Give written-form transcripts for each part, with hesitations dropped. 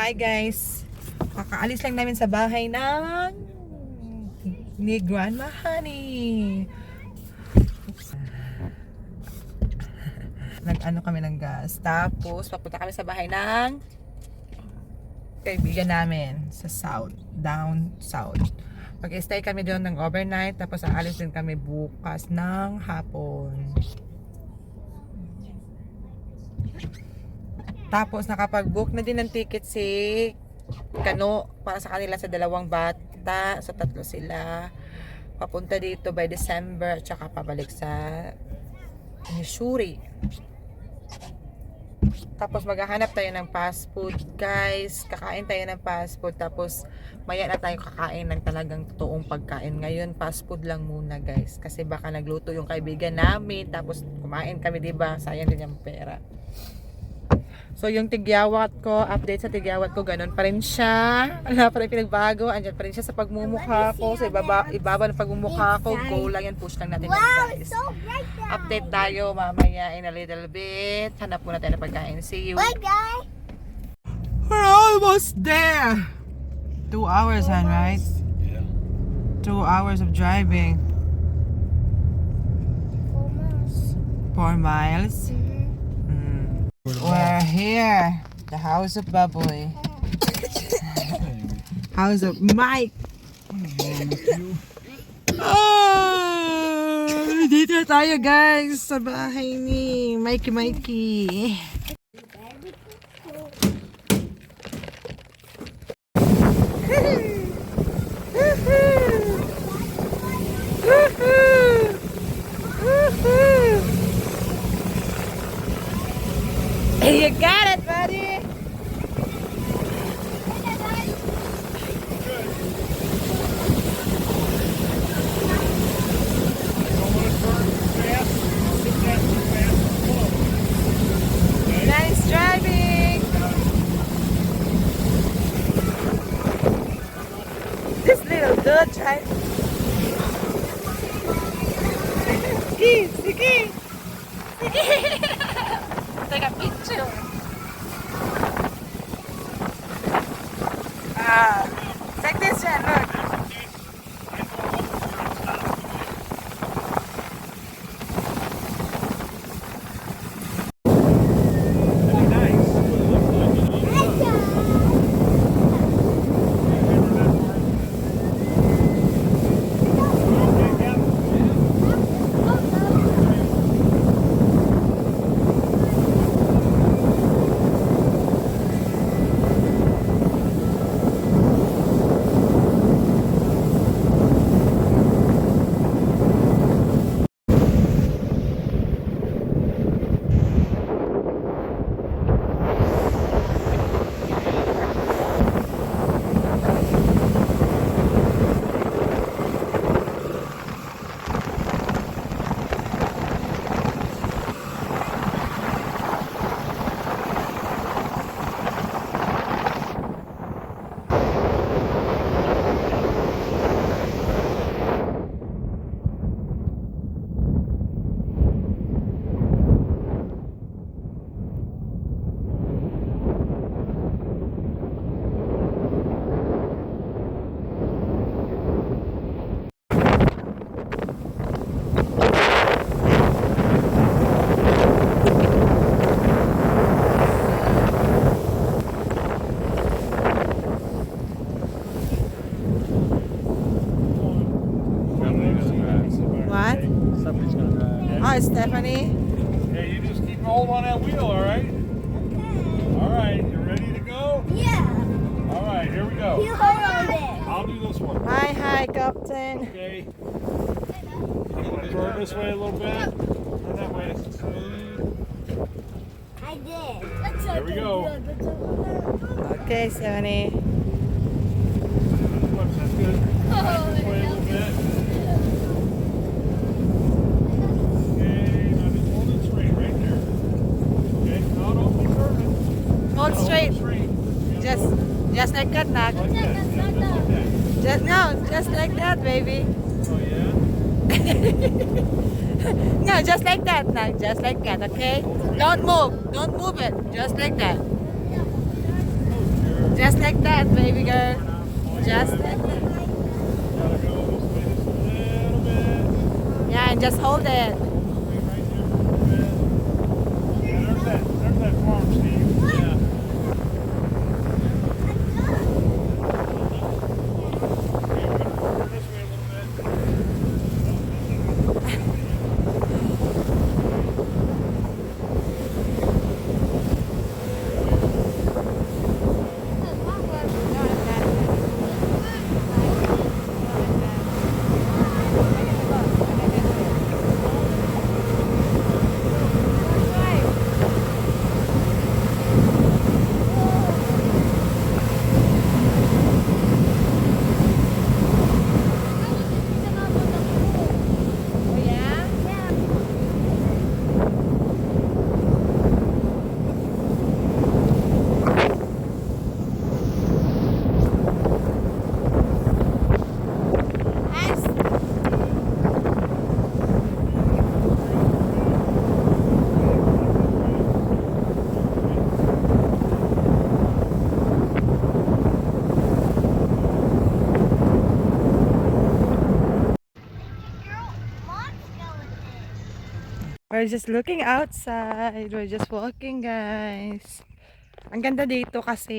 Hi guys, kakaalis lang namin sa bahay ng ni Grandma Honey. Nag-ano kami ng gas. Tapos papunta kami sa bahay ng kaibigan namin sa south, down south. Mag-stay kami doon ng overnight. Tapos aalis din kami bukas ng hapon. Tapos nakapag-book na din ng ticket si Kano para sa kanila sa dalawang bata. So tatlo sila. Papunta dito by December at saka pabalik sa Missouri. Tapos maghahanap tayo ng fast food, guys. Kakain tayo ng fast food. Tapos maya na tayo kakain ng talagang totoong pagkain. Ngayon fast food lang muna, guys. Kasi baka nagluto yung kaibigan namin. Tapos kumain kami, diba? Sayang din yung pera. So yung tigyawat ko, update sa tigyawat ko, ganun pa rin siya. Wala pa rin pinagbago. Andyan pa rin siya sa pagmumukha ko. Sa ibaba ng pagmumukha ko. Go lang yan. Push lang natin yan, guys. Update tayo mamaya in a little bit. Hanap muna tayo ng pagkain. See you. Bye, guys. We're almost there. 2 hours, Han, right? Yeah. 2 hours of driving. Almost. 4 miles. We're here. The house of Baboy. House of Mike. Dito na tayo, guys, sa bahay ni Mikey. You got it, buddy. Nice driving. This little dude tried. Sige. Take a picture. Take this one, look. What? Somebody's gonna drive. Hi, Stephanie. Hey, you just keep hold on that wheel, all right? All right, you ready to go? Yeah. All right, here we go. You hold on it. I'll do this one. Hi, Captain. Okay. You want to turn this way a little bit? Turn that way. I did. Here we go. Okay, Stephanie. That's good. Turn this way a little bit. Okay, now just hold it straight right there. Okay, no, don't be turning. Hold straight. Straight. Just like that, Nak. Like that. Yeah, just like that. Just like that, baby. Oh, yeah? No, just like that, Nak. Just like that, okay? Don't move it. Just like that. Oh, sure. Just like that, baby girl. Just like that. Gotta go this way just a little bit. Yeah, and just hold it. Right there a little bit. Yeah, there's that farm, Steve. Yeah. Okay, we're gonna forward this way a little bit. Oh yeah? We're just looking outside. We're just walking, guys. Ang ganda dito kasi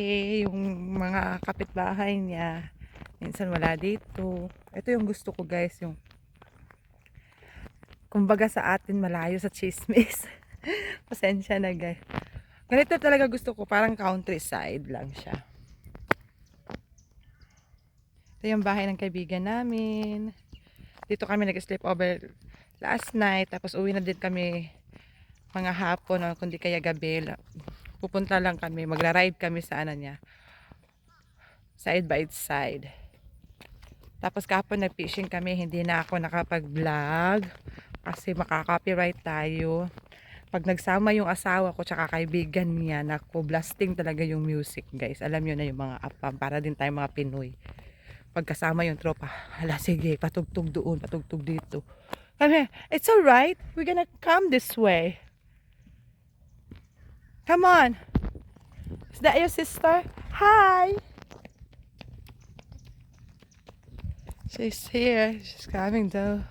yung mga kapitbahay niya. Minsan wala dito. Ito yung gusto ko, guys. Yung kumbaga sa atin malayo sa chismis. Pasensya na, guys. Ganito talaga gusto ko. Parang countryside lang siya. Ito yung bahay ng kaibigan namin. Dito kami nag-sleep over last night. Tapos uwi na din kami mga hapon o kundi kaya gabi. Pupunta lang kami. Magra-ride kami sa ano niya. Side by side. Tapos kahapon nag-fishing kami. Hindi na ako nakapag-vlog. Kasi makaka-copyright tayo. Pag nagsama yung asawa ko tsaka kaibigan niya, naku, blasting talaga yung music, guys. Alam nyo na yung mga apam. Para din tayo mga Pinoy. Pagkasama yung tropa, hala sige, patugtog doon, patugtog dito. Come here. It's alright. We're gonna come this way. Come on. Is that your sister? Hi. She's here. She's coming though.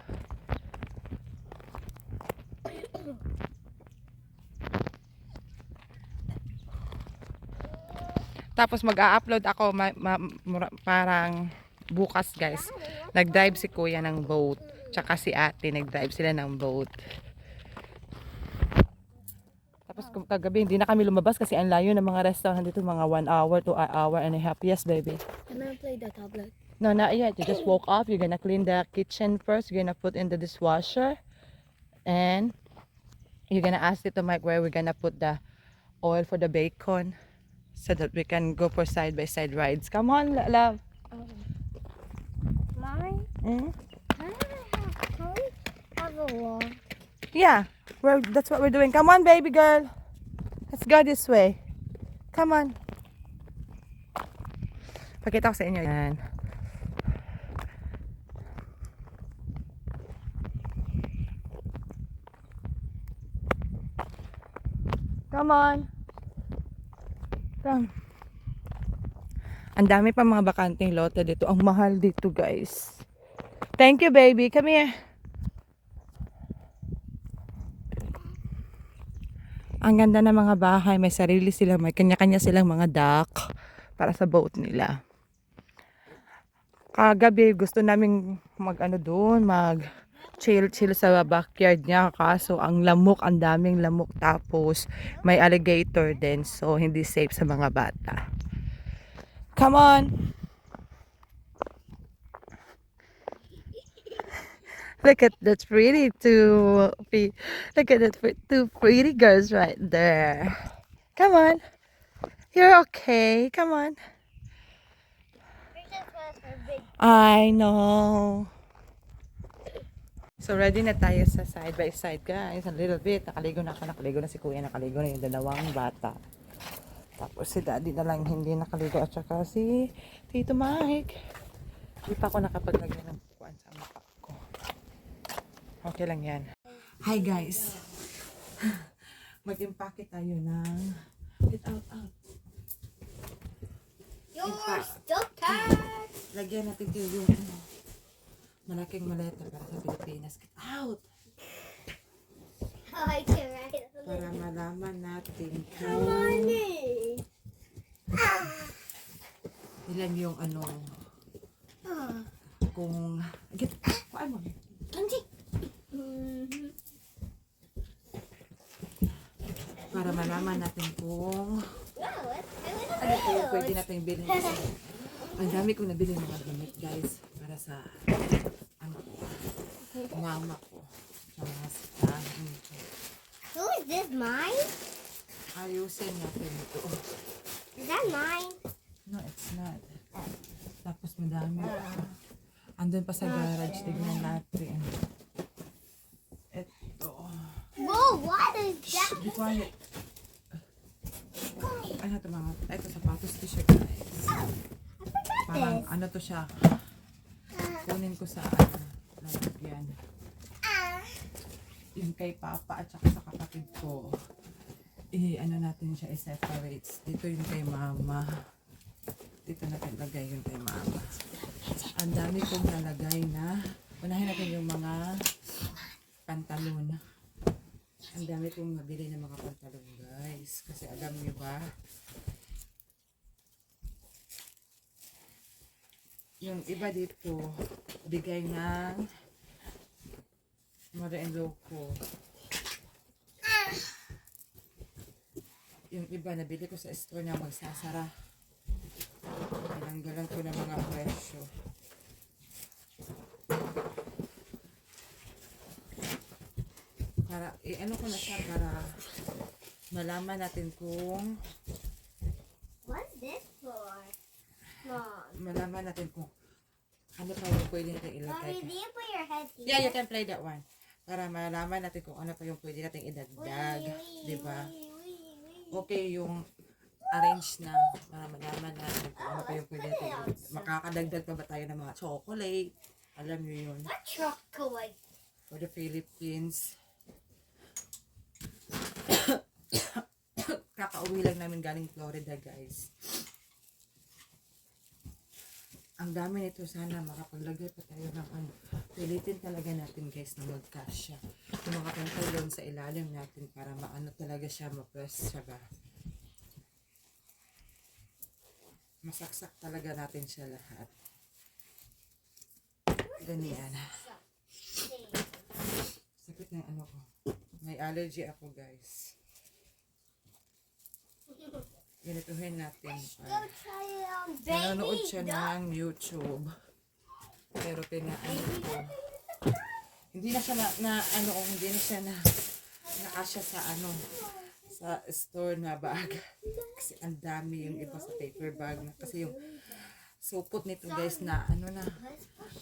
Tapos mag-a-upload ako parang bukas, guys. Nag-drive si kuya ng boat. Tsaka si ate, nag-drive sila ng boat. Tapos kagabi, hindi na kami lumabas kasi ang layo ng mga restaurant dito. Mga 1 hour to 1 hour and a half. Yes, baby. Can I play the tablet? No, not yet. You just woke up. You're gonna clean the kitchen first. You're gonna put in the dishwasher. And you're gonna ask it to Mike where we're gonna put the oil for the bacon. So that we can go for side-by-side rides. Come on, love. Mommy, Mm? can I have a walk? Yeah, that's what we're doing. Come on, baby girl. Let's go this way. Come on. Pakita ko sa inyo yan. Come on. Come. Ang dami pa mga bakanteng lote dito. Ang mahal dito, guys. Thank you, baby. Come here. Ang ganda ng mga bahay. May sarili silang, may kanya-kanya silang mga dock para sa boat nila. Kagabi, gusto naming mag chill sa backyard niya. Kaso, ang lamok, ang daming lamok. Tapos, may alligator din. So, hindi safe sa mga bata. Come on! Look at that pretty look at that two pretty girls right there. Come on. You're okay. Come on. I know. So ready na tayo sa side by side, guys. A little bit. Nakaligo na si kuya, nakaligo na yung dalawang bata. Tapos si daddy na lang hindi nakaligo at saka si Tito Mike. Hindi pa ako nakapaglagay ng pukuan sa mukha ko. Okay lang yan. Hi guys. Mag-impake tayo ng out. You're so tired. Lagyan natin yung malaking maleta para sa Pilipinas. Get out! Oh, I can ride it. Para malaman natin Come on in. ilan yung kung get kuan mo. Para malaman natin kung ano po yung pwede natin bilhin. Kasi ang dami kong nabili mga damit guys para sa mama ko. Sa mga sitahin ko. Who is this, mine? Ayusin natin ito. Is that mine? No, it's not. Tapos madami. Andun pa sa garage. Tignan natin. Ito. Whoa, what is that? Be quiet. Ano ito mga? Ito sapatos t-shirt guys. Parang ano to siya. Kunin ko sa lalagyan. Yung kay papa at saka sa kapatid ko. Ano natin siya i-separates. Dito yung kay mama. Dito natin lagay yung kay mama. Ang dami kong nalagay na. Unahin natin yung mga pantalon. Ang dami kong nabili ng mga pantalon guys. Kasi alam niyo ba? Yung iba dito, bigay ng mother-in-law ko. Yung iba, nabili ko sa store na magsasara. Tinanggalan ko ng mga presyo. Para, ano ko na siya para malaman natin kung What's this for? Mom. malaman natin kung ano pa yung pwede natin ilagay. Mommy, do you put your head here? Yeah, you can play that one. Para malaman natin kung ano pa yung pwede natin idagdag. Diba? Okay yung arrange na para malaman natin kung ano pa yung pwede natin. Makakadagdag pa ba tayo ng mga chocolate? Alam niyo yun. What chocolate? For the Philippines. Kakauwi lang namin galing Florida guys. Ang dami nito, sana makapaglagay pa tayo ng pilitin talaga natin guys na magkasya. Yung mga pantalon sa ilalim natin para maano talaga siya, ma-press siya ba. Masaksak talaga natin siya lahat. Ganyan. Sakit na yung ano ko. May allergy ako guys. Ganituhin natin. Go try it on baby. Nanonood siya ng YouTube. Pero pinaan ko. Hindi na siya hindi na siya nakasya sa sa store na bag. Kasi ang dami yung iba sa paper bag. Kasi yung supot nito guys na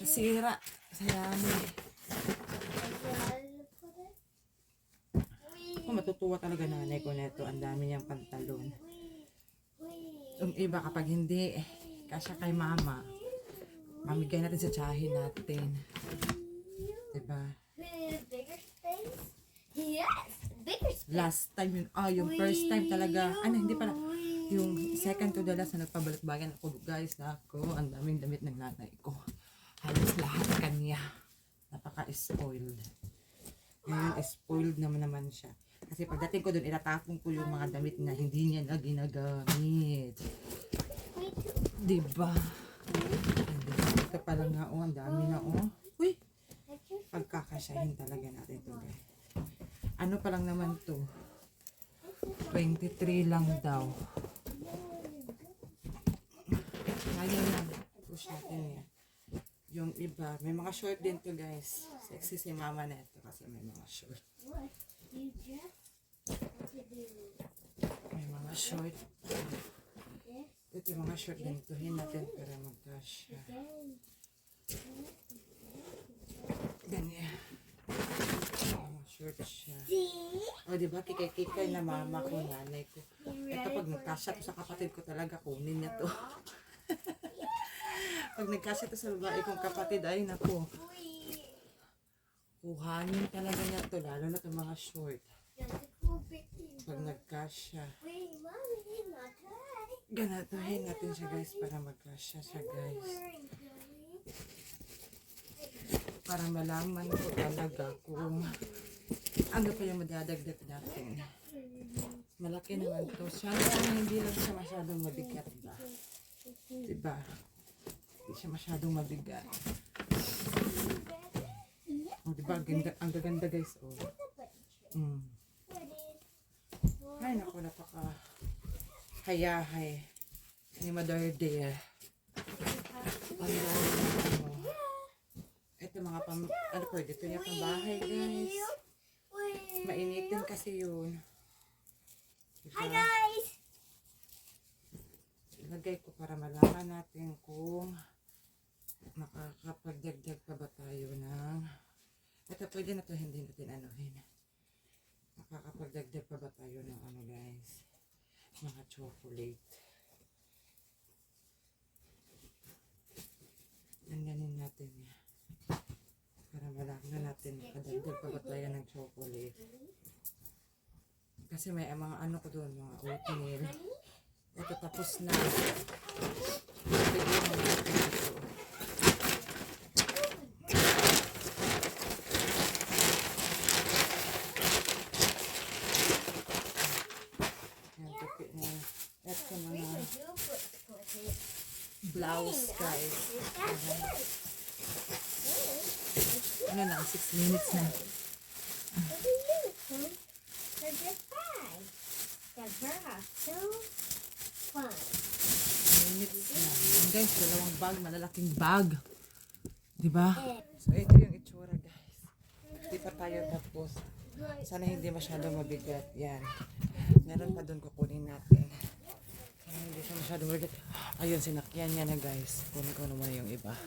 nasira. Sayang. Ako matutuwa talaga nanay ko nito. Ang dami niyang pantalon. Yung iba kapag hindi, kasya kay mama, mamigay natin sa tsahin natin. Diba? Bigger space? Yes, bigger space. Last time yun, yung first time talaga, hindi pala, yung second to the last na nagpabalik-bagan ako guys na ako, ang daming damit ng nanay ko. Halos lahat kanya. Napaka-spoiled. Ngayon, spoiled naman siya. Kasi pagdating ko doon, itatapon ko yung mga damit na hindi niya na ginagamit. Diba? Ito pala nga, ang dami na, Uy! Pagkakasyahin talaga natin ito, guys. Ano pa lang naman to? 23 lang daw. Kaya lang. Push natin yan. Yung iba, may mga short din to, guys. Sexy si mama na ito kasi may mga short. May mga short. Ito yung mga short din. Tuhin natin para magkasya. Ganyan. Mga short siya. O diba, kikay-kikay na mama ko, nanay ko. Ito pag nagkasya to sa kapatid ko talaga, kunin niya to. Pag nagkasya to sa babae kong kapatid, ay naku. Kuhanin talaga niya to, lalo na itong mga short. Pag nagkasya. Ganatuhin natin siya guys para mag-crush siya guys. Para malaman ko talaga kung ano pa yung madadagdag natin. Malaki naman to. Sana hindi lang siya masyadong mabigat ba? Diba? Hindi siya masyadong mabigat. Oh, diba? Ang gaganda guys. Oh. Ay, naku, napaka hayahay ni Mother Dear. Ito mga ano pwede ito yung pambahay guys. Mainitin kasi yun. Diba? Hi guys! Ilagay ko para malaman natin kung makakapagdagdag pa ba tayo ng ito pwede na to hindi natin anuhin. Makakapagdagdag pa ba tayo ng ano guys, mga chocolate. Ganyanin natin yan para malaman natin makadagdag pa ba tayo ng chocolate. Kasi may mga ano ko doon, mga oatmeal. Ito tapos na. Bigyan mo natin ito. Yan, tukit na. Ito mga blouse guys. Ano na, 6 minutes na. What do you do? They're just fun. Because her house so fun. Minutes na. Yan guys, dalawang bag, malalaking bag. Diba? Eh. So ito yung itsura guys. Hindi pa tayo tapos. Sana hindi masyadong mabigat. Yan. Meron pa doon kukunin natin. Sana hindi siya masyadong mabigat. Ayun, sinakyan niya na guys. Kunin ko naman yung iba.